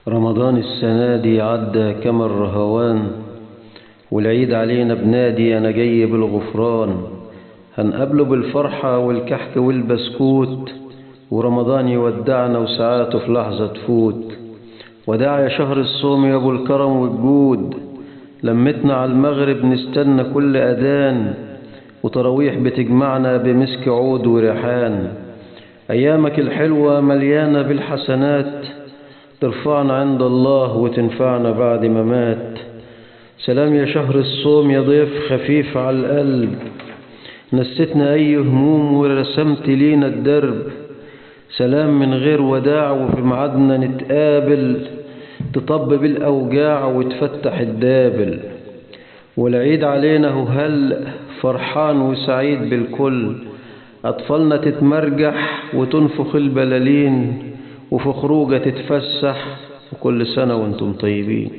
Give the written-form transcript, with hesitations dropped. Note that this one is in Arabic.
رمضان السنة دي عدى كما الرهوان، والعيد علينا بنادي أنا جاي بالغفران. هنقابله بالفرحة والكحك والبسكوت، ورمضان يودعنا وساعاته في لحظة تفوت. وداع يا شهر الصوم يا أبو الكرم والجود، لمتنا على المغرب نستنى كل أذان، وتراويح بتجمعنا بمسك عود وريحان. أيامك الحلوة مليانة بالحسنات، ترفعنا عند الله وتنفعنا بعد ما مات. سلام يا شهر الصوم يا ضيف خفيف على القلب، نستنا أي هموم ورسمت لينا الدرب. سلام من غير وداع وفي ميعادنا نتقابل، تطبب الأوجاع وتفتح الدابل. والعيد علينا هو هل فرحان وسعيد بالكل، أطفالنا تتمرجح وتنفخ البلالين، وفي خروجة تتفسح، وكل سنة وانتم طيبين.